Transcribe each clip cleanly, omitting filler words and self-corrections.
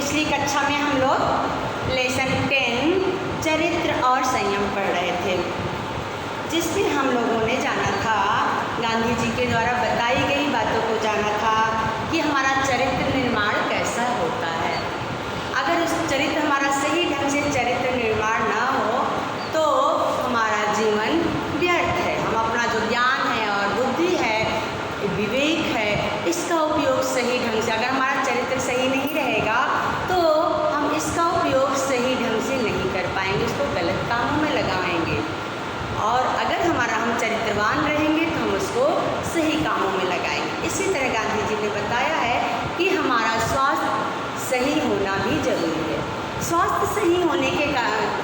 पिछली कक्षा में हम लोग लेसन 10 चरित्र और संयम पढ़ रहे थे, जिसमें हम लोगों ने जाना था, गांधी जी के द्वारा बताई गई बातों को जाना था कि हमारा चरित्र निर्माण कैसा होता है। अगर उस चरित्र हमारा सही ढंग से चरित्र निर्माण ना हो तो हमारा जीवन व्यर्थ है। हम अपना जो ज्ञान है और बुद्धि है, विवेक है, इसका उपयोग सही ढंग से, अगर हमारा चरित्र सही नहीं रहेगा तो हम इसका उपयोग सही ढंग से नहीं कर पाएंगे, इसको गलत कामों में लगाएंगे। और अगर हम चरित्रवान रहेंगे तो हम उसको सही कामों में लगाएंगे। इसी तरह गांधी जी ने बताया है कि हमारा स्वास्थ्य सही होना भी जरूरी है। स्वास्थ्य सही होने के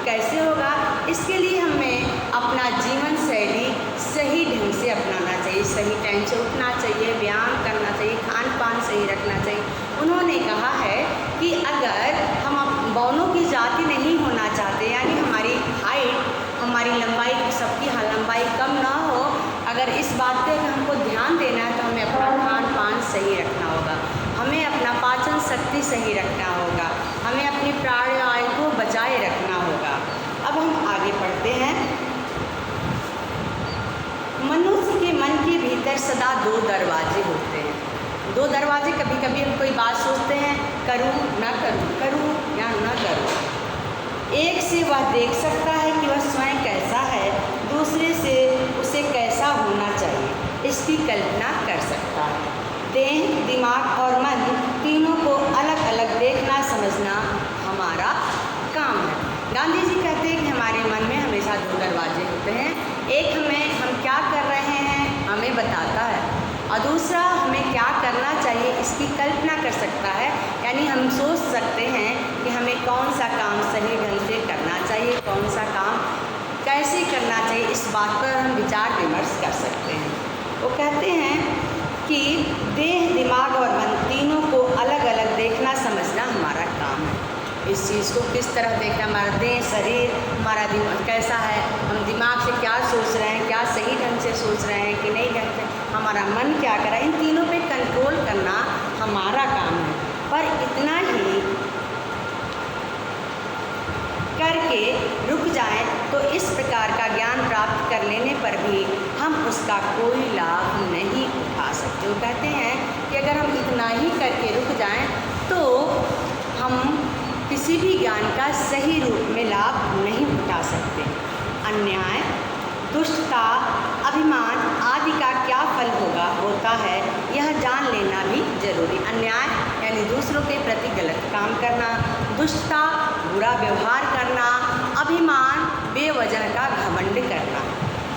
कैसे होगा, इसके लिए हमें अपना जीवन शैली सही ढंग से अपनाना चाहिए, सही टाइम से उठना चाहिए, व्यायाम करना चाहिए, खान पान सही रखना चाहिए। उन्होंने कहा है कि अगर हम बौनों की जाति नहीं होना चाहते, यानी हमारी हाइट, हमारी लंबाई, सबकी लंबाई कम ना हो, अगर इस बात पे हमको ध्यान देना है तो हमें अपना खान पान सही रखना होगा, हमें अपना पाचन शक्ति सही रखना होगा, हमें अपनी प्राणायाम को बचाए रखना होगा। अब हम आगे पढ़ते हैं। मनुष्य के मन के भीतर सदा 2 दरवाजे होते हैं। 2 दरवाजे, कभी कभी हम कोई बात सोचते हैं, करूँ ना करूँ, करूँ या ना करूँ। एक से वह देख सकता है कि वह स्वयं कैसा है, दूसरे से उसे कैसा होना चाहिए, इसकी कल्पना कर सकता है। देह, दिमाग और मन तीनों को अलग अलग देखना समझना हमारा काम है। गांधी जी कहते हैं कि हमारे मन में हमेशा 2 दरवाजे होते हैं। एक हम क्या कर रहे हैं हमें बताता है, और दूसरा हमें क्या करना चाहिए इसकी कल्पना कर सकता है, यानी हम सोच सकते हैं कि हमें कौन सा काम सही ढंग से करना चाहिए, कौन सा काम कैसे करना चाहिए, इस बात पर हम विचार विमर्श कर सकते हैं। वो कहते हैं कि देह, दिमाग और मन तीनों को अलग अलग देखना समझना हमारा काम है। इस चीज़ को किस तरह देखना, हमारा देह, शरीर, हमारा दिमाग कैसा है, हम दिमाग से क्या सोच रहे हैं, क्या सही ढंग से सोच रहे हैं कि नहीं ढंग से, हमारा मन क्या कर रहा है, इन तीनों पे कंट्रोल करना हमारा काम है। पर इतना ही करके रुक जाएं तो इस प्रकार का ज्ञान प्राप्त कर लेने पर भी हम उसका कोई लाभ नहीं उठा सकते। वो कहते हैं कि अगर हम इतना ही करके रुक जाएं तो हम किसी भी ज्ञान का सही रूप में लाभ नहीं उठा सकते। अन्याय, दुष्टता, अभिमान आदि का क्या फल होता है यह जान लेना भी जरूरी। अन्याय यानी दूसरों के प्रति गलत काम करना, दुष्टता बुरा व्यवहार करना, अभिमान बेवजह का घमंड करना,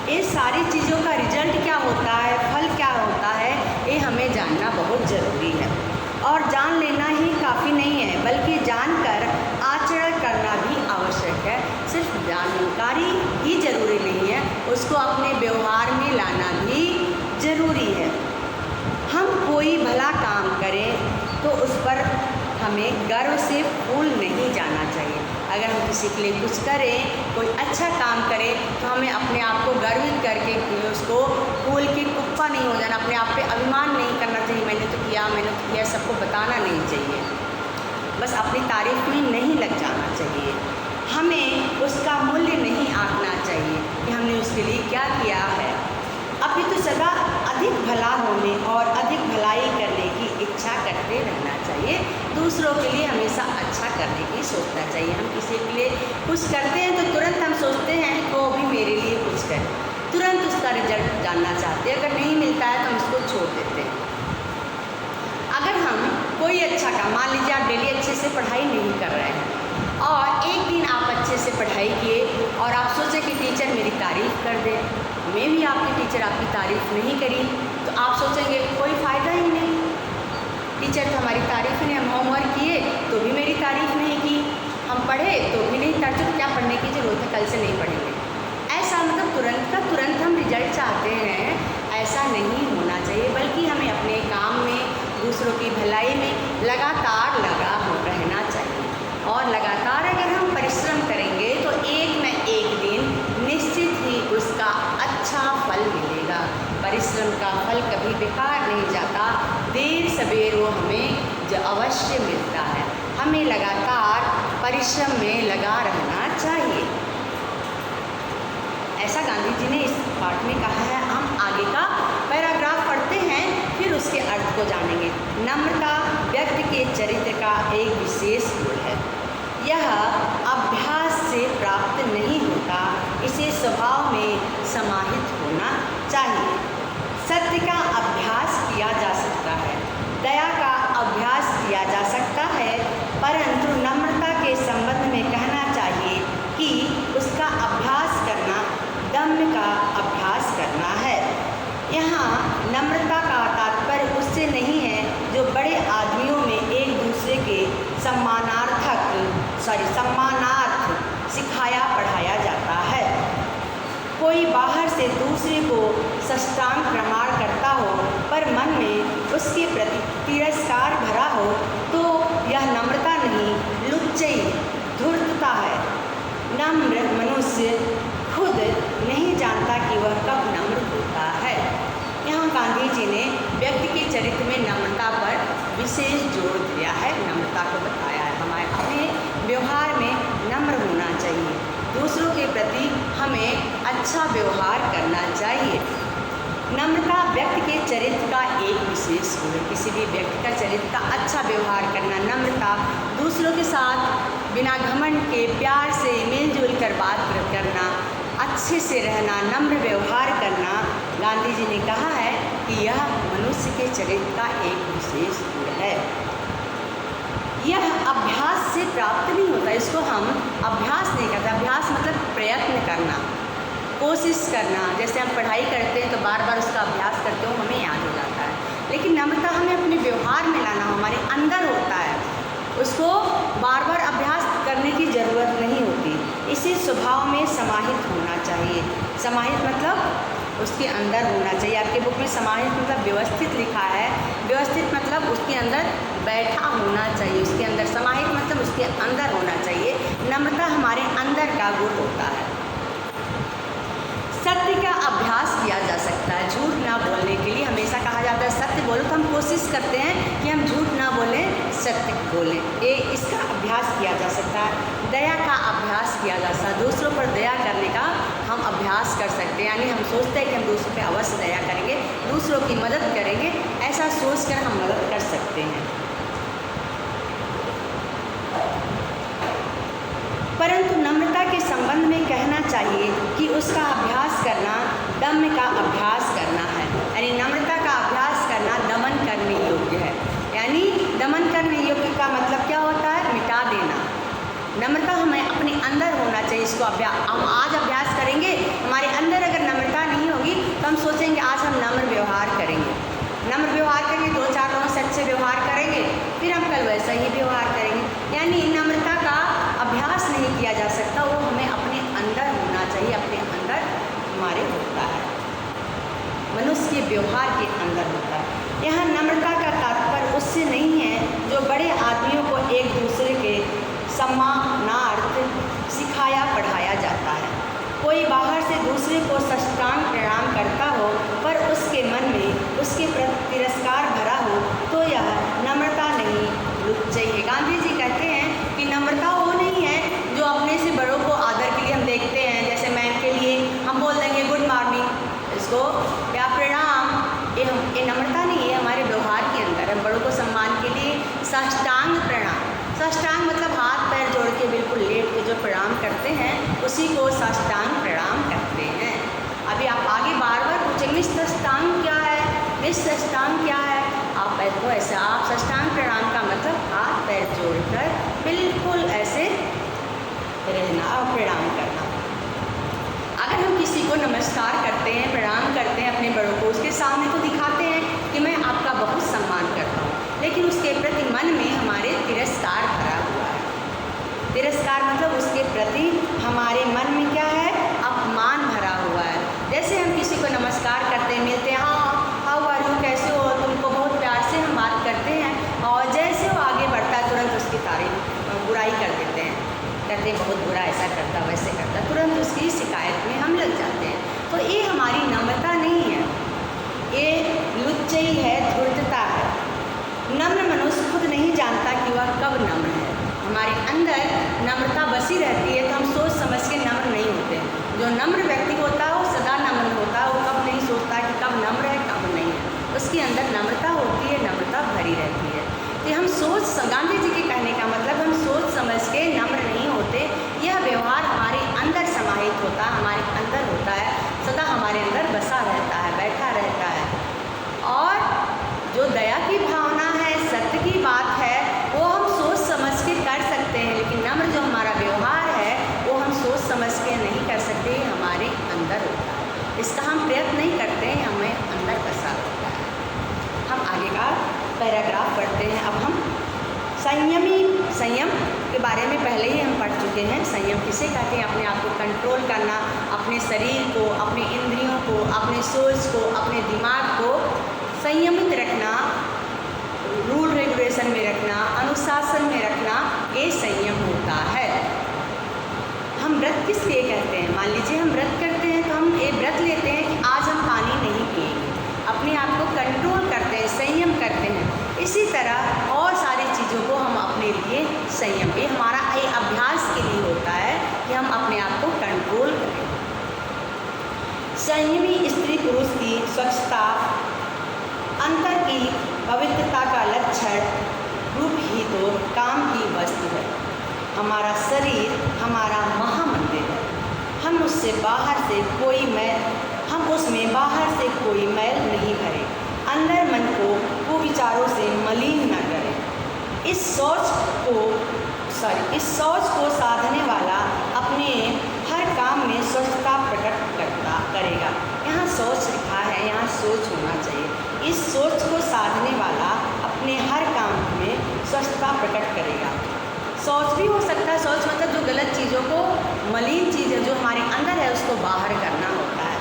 ये सारी चीज़ों का रिजल्ट क्या होता है, फल क्या होता है, ये हमें जानना बहुत ज़रूरी है। और जान लेना ही काफ़ी नहीं है, बल्कि जानकर आचरण करना भी आवश्यक है। सिर्फ जानकारी ही जरूरी नहीं है, उसको अपने व्यवहार में लाना भी जरूरी है। हम कोई भला काम करें तो उस पर हमें गर्व से फूल नहीं जाना चाहिए। अगर हम किसी के लिए कुछ करें, कोई अच्छा काम करें, तो हमें अपने आप को गर्वित करके उसको फूल की कुप्पा नहीं हो जाना, अपने आप पे अभिमान नहीं करना चाहिए, मैंने तो किया, सबको बताना नहीं चाहिए, बस अपनी तारीफ में नहीं लग जाना चाहिए। हमें उसका मूल्य नहीं आंकना चाहिए कि हमने उसके लिए क्या किया है, अभी तो सदा अधिक भला होने और अधिक भलाई करने की इच्छा करते रहना चाहिए। दूसरों के लिए हमेशा अच्छा करने की सोचना चाहिए। हम किसी के लिए कुछ करते हैं तो तुरंत हम सोचते हैं कि वो भी मेरे लिए कुछ करे, तुरंत उसका रिजल्ट जानना चाहते हैं। अगर नहीं मिलता है तो हम उसको छोड़ देते हैं। अगर हम कोई अच्छा काम, मान लीजिए आप डेली अच्छे से पढ़ाई नहीं कर रहे हैं और एक दिन आप अच्छे से पढ़ाई किए और आप सोचे कि टीचर मेरी तारीफ़ कर दे, मैं भी आपकी टीचर आपकी तारीफ़ नहीं करी तो आप सोचेंगे कोई फ़ायदा ही नहीं, टीचर तो हमारी तारीफ़ नहीं, हम होमवर्क किए तो भी मेरी तारीफ़ नहीं की, हम पढ़े तो भी नहीं, तो क्या पढ़ने की ज़रूरत है, कल से नहीं पढ़ेंगे। ऐसा मतलब तुरंत का तुरंत हम रिजल्ट चाहते हैं, ऐसा नहीं होना चाहिए, बल्कि हमें अपने काम में, दूसरों की भलाई में लगातार लगा रहना चाहिए। और लगातार अगर हम परिश्रम करेंगे तो एक न एक दिन निश्चित ही उसका अच्छा फल मिलेगा। परिश्रम का फल कभी बेकार नहीं जाता, देर सवेर वो हमें अवश्य मिलता है। हमें लगातार परिश्रम में लगा रहना चाहिए। ऐसा गांधी जी ने इस पाठ में कहा है। हम आगे का पैराग्राफ पढ़ते हैं, फिर उसके अर्थ को जानेंगे। नम्रता व्यक्ति के चरित्र का एक विशेष गुण है। यह अभ्यास से प्राप्त नहीं होता, इसे स्वभाव में समाहित होना चाहिए। सत्य का अभ्यास किया जा सकता है, दया का अभ्यास किया जा सकता है, परंतु नम्रता के संबंध में कहना चाहिए कि उसका अभ्यास करना दम्भ का अभ्यास करना है। यहाँ नम्रता का तात्पर्य उससे नहीं है जो बड़े आदमियों में एक दूसरे के सम्मानार्थ सिखाया पढ़ाया जाता है। कोई बाहर से दूसरे को साष्टांग प्रणाम करता हो पर मन में उसके प्रति तिरस्कार भरा हो तो यह नम्रता नहीं, लुच्चई धूर्तता है। नम्र मनुष्य खुद नहीं जानता कि वह कब नम्र होता है। यहाँ गांधी जी ने व्यक्ति के चरित्र में नम्रता पर विशेष जोर दिया है, नम्रता को बताया है। हमारे अपने व्यवहार में नम्र होना चाहिए, दूसरों के प्रति हमें अच्छा व्यवहार करना चाहिए। नम्रता व्यक्ति के चरित्र का एक विशेष गुण है। किसी भी व्यक्ति का चरित्र का अच्छा व्यवहार करना, नम्रता, दूसरों के साथ बिना घमंड के प्यार से मिलजुल कर बात करना, अच्छे से रहना, नम्र व्यवहार करना, गांधी जी ने कहा है कि यह मनुष्य के चरित्र का एक विशेष गुण है। यह अभ्यास से प्राप्त नहीं होता, इसको हम अभ्यास नहीं करते। अभ्यास मतलब प्रयत्न करना, कोशिश करना। जैसे हम पढ़ाई करते हैं तो बार बार उसका अभ्यास करते हो, हमें याद हो जाता है। लेकिन नम्रता हमें अपने व्यवहार में लाना, हमारे अंदर होता है, उसको बार बार अभ्यास करने की ज़रूरत नहीं होती। इसे स्वभाव में समाहित होना चाहिए। समाहित मतलब उसके अंदर होना चाहिए। आपके बुक में समाहित मतलब व्यवस्थित लिखा है, व्यवस्थित मतलब उसके अंदर बैठा होना चाहिए, उसके अंदर समाहित मतलब उसके अंदर होना चाहिए। नम्रता हमारे अंदर का गुण होता है। सत्य का अभ्यास किया जा सकता है। झूठ ना बोलने के लिए हमेशा कहा जाता है सत्य बोलो, तो हम कोशिश करते हैं कि हम झूठ ना बोलें, सत्य बोलें। ये इसका अभ्यास किया जा सकता है। दया का अभ्यास किया जा सकता है, दूसरों पर दया करने का हम अभ्यास कर सकते हैं। यानी हम सोचते हैं कि हम दूसरों पर अवश्य दया करेंगे, दूसरों की मदद करेंगे, ऐसा सोचकर हम मदद कर सकते हैं। परंतु नम्रता के संबंध में कहना चाहिए कि उसका अभ्यास करना दम्भ का अभ्यास करना है। यानी नम्रता का अभ्यास करना दमन करने योग्य है। यानी दमन करने योग्य का मतलब क्या होता है? मिटा देना। नम्रता हमें अपने अंदर होना चाहिए। इसको हम आज अभ्यास करेंगे, हमारे अंदर अगर नम्रता नहीं होगी तो हम सोचेंगे आज हम नम्र व्यवहार करेंगे, नम्र व्यवहार करेंगे, 2-4 लोगों से अच्छे व्यवहार करेंगे, फिर हम कल वैसा ही व्यवहार करेंगे। यानी नम्रता का अभ्यास नहीं किया जा सकता, वो हमें अपने अंदर होना चाहिए, अपने अंदर हमारे होता है, मनुष्य के व्यवहार के अंदर होता है। यहाँ नम्रता का तात्पर्य उससे नहीं है जो बड़े आदमियों को एक दूसरे के सम्मानार्थ सिखाया पढ़ाया जाता है। कोई बाहर से दूसरे को साष्टांग प्रणाम करता हो पर उसके मन में उसके प्रति तिरस्कार भरा हो तो यह नम्रता नहीं, लुच्चाई है। गांधी जी कहते हैं कि नम्रता वो नहीं है जो अपने से बड़ों को आदर के लिए हम देखते हैं, जैसे मैम के लिए हम बोल देंगे गुड मॉर्निंग, इसको या प्रणाम, ये नम्रता नहीं है। हमारे व्यवहार के अंदर हम बड़ों को सम्मान के लिए साष्टांग प्रणाम, साष्टांग मतलब हाथ पैर जोड़ के बिल्कुल लेट के जो प्रणाम करते हैं उसी को साष्टांग प्रणाम कहते हैं। अभी आप आगे बार बार पूछेंगे मिस साष्टांग क्या है, मिस साष्टांग क्या है, आप ऐसे ऐसे आप साष्टांग प्रणाम का मतलब हाथ पैर जोड़कर बिल्कुल ऐसे रहना और प्रणाम करना। अगर हम किसी को नमस्कार करते हैं, प्रणाम करते हैं अपने बड़ों को, उसके सामने तो दिखाते हैं कि मैं आपका बहुत सम्मान करता हूँ, लेकिन उसके प्रति मन में हमारे तिरस्कार भरा हुआ है। तिरस्कार मतलब उसके प्रति हमारे मन में क्या है? अपमान भरा हुआ है। जैसे हम किसी को नमस्कार करते हैं, मिलते हैं, हाँ हाउ आर यू, कैसे हो, तुमको बहुत प्यार से हम बात करते हैं, और जैसे वो आगे बढ़ता है तुरंत उसकी बुराई कर देते हैं, कहते हैं बहुत बुरा, ऐसा करता वैसे करता, तुरंत उसकी शिकायत में हम लग जाते हैं। तो ये हमारी नम्रता नहीं है, ये लुच्चाई है, धूर्तता है। नम्र मनुष्य खुद नहीं जानता कि वह कब नम्र है। हमारे अंदर नम्रता बसी रहती है तो हम सोच समझ के नम्र नहीं होते। जो नम्र व्यक्ति होता है वो सदा नम्र होता है, वो कब नहीं सोचता कि कब नम्र है कब नहीं है, उसके अंदर नम्रता होती है, नम्रता भरी रहती है। कि हम गांधी जी के कहने का मतलब हम सोच समझ के नम्र नहीं होते, यह व्यवहार हमारे अंदर समाहित होता है, हमारे अंदर होता है, सदा हमारे अंदर बसा रहता है, बैठा रहता है। और जो दया की भावना है, सत्य की बात है, वो हम सोच समझ के कर सकते हैं, लेकिन नम्र जो हमारा व्यवहार है वो हम सोच समझ के नहीं कर सकते, हमारे अंदर होता है। इसका हम प्रयत्न नहीं करते हैं, हमें अंदर बसा होता है। हम आगे का पैराग्राफ पढ़ते हैं। अब हम संयम के बारे में पहले ही हम पढ़ चुके हैं। संयम किसे कहते हैं? अपने आप को कंट्रोल करना, अपने शरीर को, अपने इंद्रियों को, अपने सोच को, अपने दिमाग को संयमित रखना, रूल रेगुलेशन में रखना, अनुशासन में रखना, ये संयम होता है। हम व्रत किस लिए कहते हैं? मान लीजिए हम व्रत करते हैं तो हम ये व्रत लेते हैं कि आज हम पानी नहीं पिएंगे, अपने आप को कंट्रोल करते हैं, संयम करते हैं। इसी तरह और सारी चीज़ों को हम अपने लिए संयम, ये हमारा ये अभ्यास के लिए होता है कि हम अपने आप को कंट्रोल करें। संयमी स्त्री पुरुष की स्वच्छता, अंतर की पवित्रता का लक्षण रूप ही तो काम की वस्तु है। हमारा शरीर हमारा महामंदिर है, हम उसमें बाहर से कोई मैल नहीं भरे, अंदर मन को कुविचारों से मलिन न करें। इस सोच को साधने वाला अपने हर काम में स्वच्छता प्रकट करेगा। यहाँ सोच लिखा है, यहाँ सोच होना चाहिए। इस सोच को साधने वाला अपने हर काम में स्वच्छता प्रकट करेगा। सोच भी हो सकता है, सोच मतलब जो गलत चीज़ों को, मलिन चीज़ें जो हमारे अंदर है उसको बाहर करना होता है।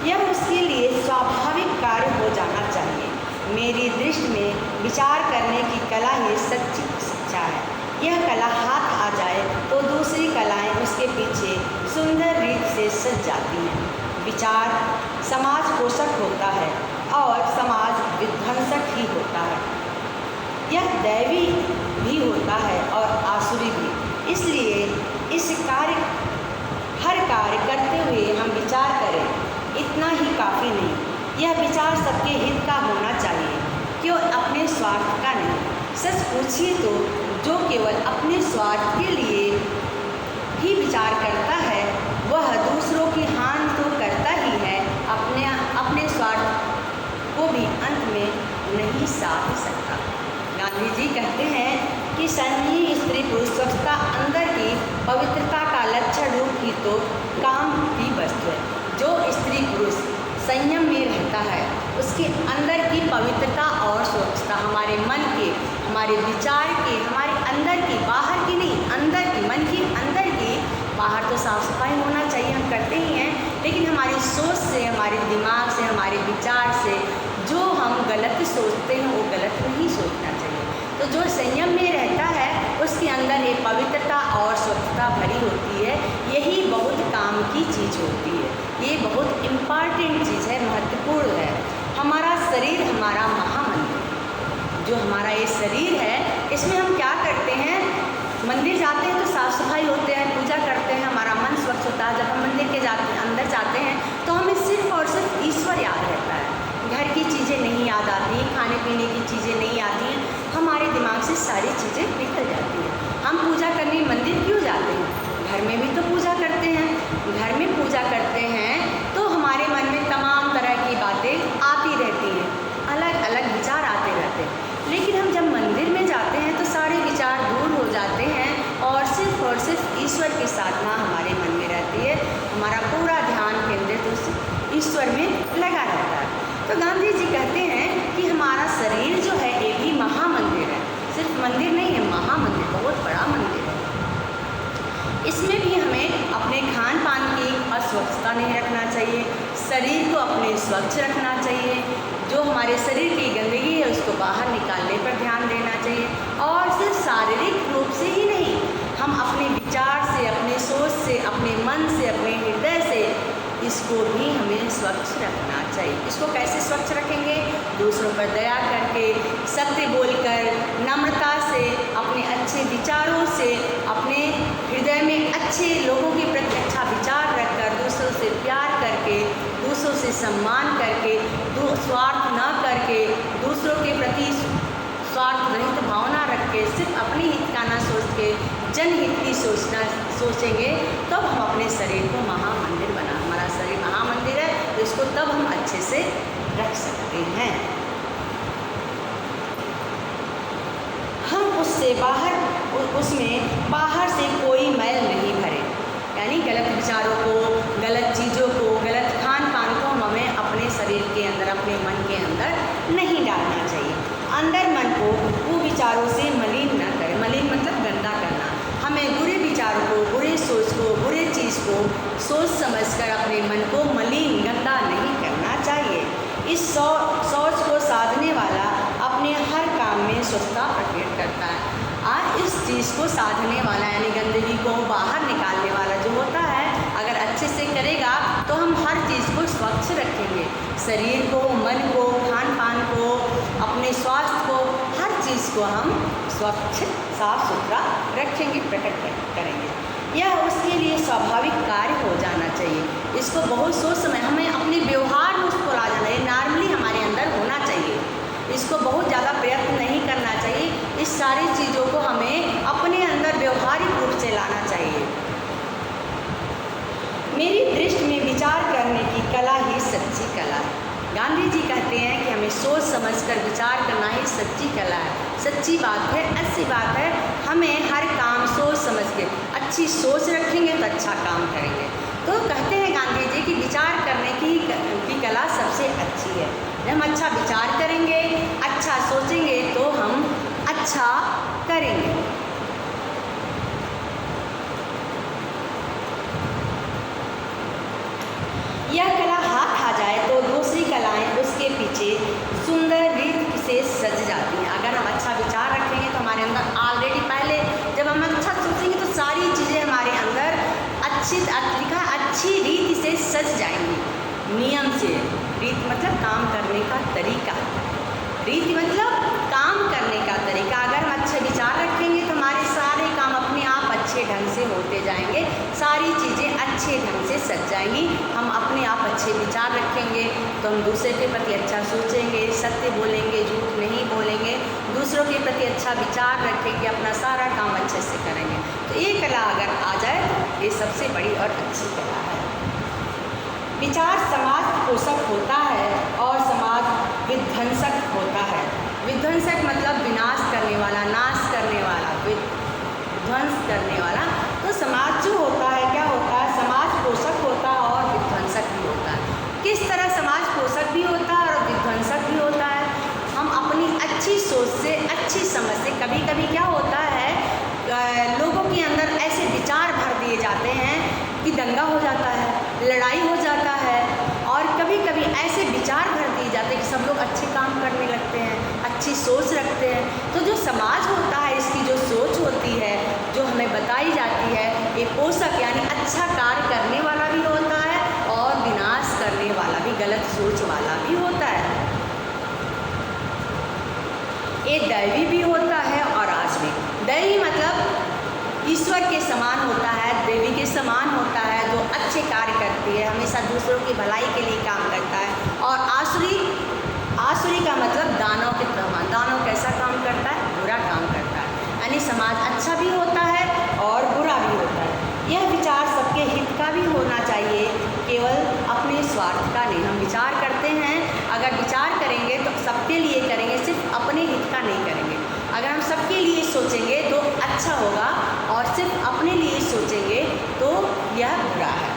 यह उसके लिए स्वाभाविक कार्य हो जाना चाहिए। मेरी दृष्टि में विचार करने की कला ही सच्ची शिक्षा है। यह कला हाथ आ जाए तो दूसरी कलाएं उसके पीछे सुंदर रीत से सज जाती हैं। विचार समाज पोषक होता है और समाज विध्वंसक ही होता है। यह दैवी भी होता है और आसुरी भी। इसलिए हर कार्य करते हुए हम विचार करें, इतना ही काफ़ी नहीं। यह विचार सबके हित का होना चाहिए, क्यों अपने स्वार्थ का नहीं। सच पूछिए तो जो केवल अपने स्वार्थ के लिए ही विचार करता है वह दूसरों की हानि तो करता ही है, अपने स्वार्थ को भी अंत में नहीं साध सकता। गांधी जी कहते हैं कि संयमी स्त्री पुरुष स्वच्छता अंदर की पवित्रता का लक्षण रूप ही तो काम की वस्तु है। जो स्त्री पुरुष संयम में रहता है उसके अंदर की पवित्रता और स्वच्छता, हमारे मन के, हमारे विचार के, हमारे अंदर की, बाहर की नहीं, अंदर की, मन की अंदर की। बाहर तो साफ सफाई होना चाहिए, हम करते ही हैं, लेकिन हमारी सोच से, हमारे दिमाग से, हमारे विचार से जो हम गलत सोचते हैं वो गलत नहीं सोचना चाहिए। तो जो संयम में रहता है उसके अंदर एक पवित्रता और स्वच्छता भरी होती है। यही बहुत काम की चीज़ होती है, ये बहुत इम्पॉर्टेंट चीज़ है, महत्वपूर्ण है। हमारा शरीर हमारा महामंदिर, जो हमारा ये शरीर है इसमें हम क्या करते हैं? मंदिर जाते हैं तो साफ़ सफाई होते हैं, पूजा करते हैं, हमारा मन स्वच्छ होता है। जब हम मंदिर के अंदर जाते हैं तो हमें सिर्फ और सिर्फ ईश्वर याद रहता है, घर की चीज़ें नहीं याद आती, खाने पीने की चीज़ें नहीं आती हैं, हमारे दिमाग से सारी चीज़ें निकल जाती हैं। हम पूजा करने मंदिर क्यों जाते हैं? घर में भी तो पूजा करते हैं। घर में पूजा करते हैं तो हमारे मन में तमाम तरह की बातें आती रहती हैं, अलग अलग विचार आते रहते हैं। लेकिन हम जब मंदिर में जाते हैं तो सारे विचार दूर हो जाते हैं और सिर्फ ईश्वर की साधना हमारे मन में रहती है। हमारा पूरा ध्यान केंद्रित उस ईश्वर में लगा रहता है। तो गांधी जी कहते हैं कि हमारा शरीर जो है ये भी महामंदिर है, सिर्फ मंदिर नहीं है, महामंदिर, बहुत बड़ा मंदिर है। इसमें भी हमें अपने खान पान की अस्वच्छता नहीं रखना चाहिए, शरीर को अपने स्वच्छ रखना चाहिए। जो हमारे शरीर की गंदगी है उसको बाहर निकालने पर ध्यान देना चाहिए। और सिर्फ शारीरिक रूप से ही नहीं, हम अपने विचार से, अपने सोच से, अपने मन से, अपने हृदय से इसको भी हमें स्वच्छ रखना चाहिए। इसको कैसे स्वच्छ रखेंगे? दूसरों पर दया करके, सत्य बोलकर, नम्रता से, अपने अपने अच्छे विचारों से, अपने हृदय में अच्छे लोगों के प्रति अच्छा विचार रखकर, दूसरों से प्यार करके, दूसरों से सम्मान करके, स्वार्थ न करके, दूसरों के प्रति स्वार्थ रहित भावना रख के, सिर्फ अपने हित का ना सोच के जनहित की सोचेंगे, तब हम अपने शरीर को महामंदिर बना, हमारा शरीर महामंदिर है, तो इसको तब हम अच्छे से रख सकते हैं। हम उससे उसमें बाहर से कोई मैल नहीं भरे, यानी गलत विचारों को, गलत चीज़ों को, गलत खान पान को हमें अपने शरीर के अंदर, अपने मन के अंदर नहीं डालना चाहिए। अंदर मन को वो विचारों से मलिन न करें। मलिन मतलब गंदा करना। हमें बुरे विचारों को, बुरे सोच को, बुरे चीज़ को सोच समझकर अपने मन को मलिन, गंदा नहीं करना चाहिए। इस सोच को साधने वाला अपने हर काम में स्वच्छता प्रकट करता है। आज इस चीज़ को साधने वाला यानी गंदगी को बाहर निकालने वाला जो होता है, अगर अच्छे से करेगा तो हम हर चीज़ को स्वच्छ रखेंगे। शरीर को, मन को, खान पान को, अपने स्वास्थ्य को, हर चीज़ को हम स्वच्छ, साफ सुथरा रखेंगे, प्रकट करेंगे। यह उसके लिए स्वाभाविक कार्य हो जाना चाहिए। इसको बहुत सोच समय हमें अपने व्यवहार में उसको ला जाना है, नॉर्मली हमारे अंदर होना चाहिए। इसको बहुत ज़्यादा प्रयत्न नहीं करना चाहिए। इस सारी चीज़ों को हमें अपने अंदर व्यवहारिक रूप से लाना चाहिए। मेरी दृष्टि में विचार करने की कला ही सच्ची कला है। गांधी जी कहते हैं कि हमें सोच समझकर विचार करना ही सच्ची कला है। सच्ची बात है, अच्छी बात है। हमें हर काम सोच समझ के, अच्छी सोच रखेंगे तो अच्छा काम करेंगे। तो कहते हैं गांधी जी कि विचार करने की कला सबसे अच्छी है। जब हम अच्छा विचार करेंगे, अच्छा सोचेंगे तो हम अच्छा करेंगे। यह कला हाथ आ जाए तो दूसरी कलाएं उसके पीछे सुंदर रीत से सज जाती हैं। अगर हम अच्छा विचार रखेंगे तो हमारे अंदर ऑलरेडी पहले जब हम अच्छा सोचेंगे तो सारी चीज़ें हमारे अंदर अच्छी रीति से सज जाएंगी। नियम से, रीत मतलब काम करने का तरीका, रीति मतलब काम करने का तरीका। अगर हम अच्छे विचार रखेंगे तो हमारे सारे काम अपने आप अच्छे ढंग से होते जाएंगे, सारी चीज़ें अच्छे ढंग से सज जाएंगी। हम अपने आप अच्छे विचार रखेंगे तो हम दूसरे के प्रति अच्छा सोचेंगे, सत्य बोलेंगे, झूठ नहीं बोलेंगे, दूसरों के प्रति अच्छा विचार रखेंगे, अपना सारा काम अच्छे से करेंगे। तो ये कला अगर आ जाए तो ये सबसे बड़ी और अच्छी कला है। विचार समाज पोषक होता है और समाज विध्वंसक होता है। विध्वंसक मतलब विनाश करने वाला, नाश करने वाला, विध्वंस करने वाला। तो समाज जो होता है, क्या होता है, समाज पोषक होता है और विध्वंसक भी होता है। किस तरह समाज पोषक भी होता है और विध्वंसक भी होता है? हम अपनी अच्छी सोच से, अच्छी समझ से, कभी कभी क्या होता है लोगों के अंदर ऐसे विचार भर दिए जाते हैं कि दंगा हो जाता है, लड़ाई हो जाता है, और कभी कभी ऐसे विचार भर दिए जाते हैं कि सब लोग अच्छे काम करने लगते हैं, अच्छी सोच रखते हैं। तो जो समाज होता है, इसकी जो सोच होती है, जो हमें बताई जाती है, ये पोषक यानी अच्छा कार्य करने वाला भी होता है और विनाश करने वाला भी, गलत सोच वाला भी होता है। ये दैवी भी होता है और आसुरी। दैवी मतलब ईश्वर के समान होता है, देवी के समान होता है, जो अच्छे कार्य करती है, हमेशा दूसरों की भलाई के लिए काम करता है। और आसुरी का मतलब दानव के समान। दानव कैसा काम करता है? बुरा काम करता है। यानी समाज अच्छा भी होता है और बुरा भी होता है। यह विचार सबके हित का भी होना चाहिए, केवल अपने स्वार्थ का नहीं। हम विचार करते हैं, अगर विचार करेंगे तो सबके लिए करेंगे, सिर्फ अपने हित का नहीं करेंगे। अगर हम सबके लिए सोचेंगे तो अच्छा होगा और सिर्फ अपने लिए सोचेंगे तो यह बुरा है।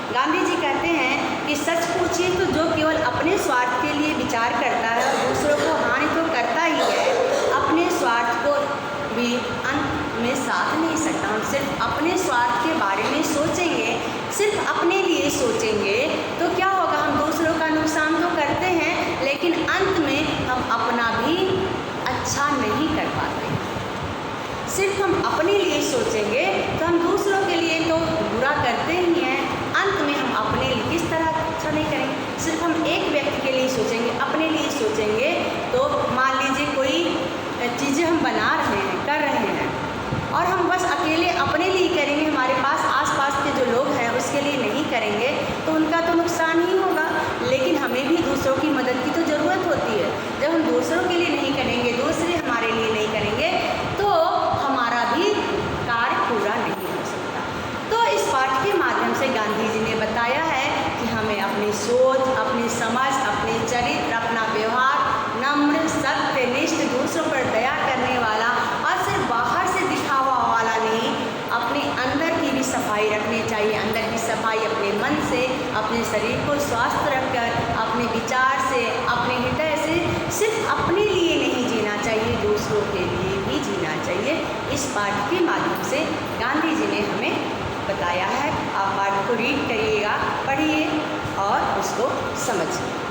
गांधी जी कहते हैं कि सच पूछिए तो जो केवल अपने स्वार्थ के लिए विचार करता है और दूसरों को हानि तो करता ही है, अपने स्वार्थ को भी अंत में साथ नहीं सकता। हम सिर्फ अपने स्वार्थ के बारे में सोचेंगे, सिर्फ अपने लिए सोचेंगे तो क्या होगा, हम दूसरों का नुकसान तो करते हैं लेकिन अंत में हम अपना भी अच्छा नहीं कर पाते। सिर्फ हम अपने लिए सोचेंगे तो हम दूसरों के लिए तो बुरा करते ही हैं, अंत में हम अपने लिए किस तरह अच्छा नहीं करेंगे। सिर्फ हम एक व्यक्ति के लिए सोचेंगे, अपने लिए सोचेंगे तो मान लीजिए कोई चीज़ें हम बना रहे हैं, कर रहे हैं, और हम बस अकेले अपने लिए करेंगे, हमारे पास आसपास के जो लोग हैं उसके लिए नहीं करेंगे, तो उनका तो नुकसान ही होगा। लेकिन हमें भी दूसरों की मदद की तो ज़रूरत होती है। जब हम दूसरों के लिए नहीं करेंगे, दूसरे हमारे लिए नहीं करेंगे, तो हमारा भी कार्य पूरा नहीं हो सकता। तो इस पाठ के माध्यम से गांधी जी ने बताया है कि हमें अपनी सोच, अपनी समझ, अपने चरित्र, अपना व्यवहार नम्र, सत्यनिष्ठ, दूसरों पर दया करने वाला, और सिर्फ बाहर से दिखावा वाला नहीं, अपने अंदर की भी सफाई रखनी चाहिए। अंदर की सफाई अपने मन से, अपने शरीर को स्वस्थ रखकर, अपने विचार से, अपने हृदय से, सिर्फ अपने लिए नहीं जीना चाहिए, दूसरों के लिए भी जीना चाहिए। इस पाठ के माध्यम से गांधी जी ने हमें बताया है। आप पाठ को रीड करिएगा, पढ़िए और उसको समझिए।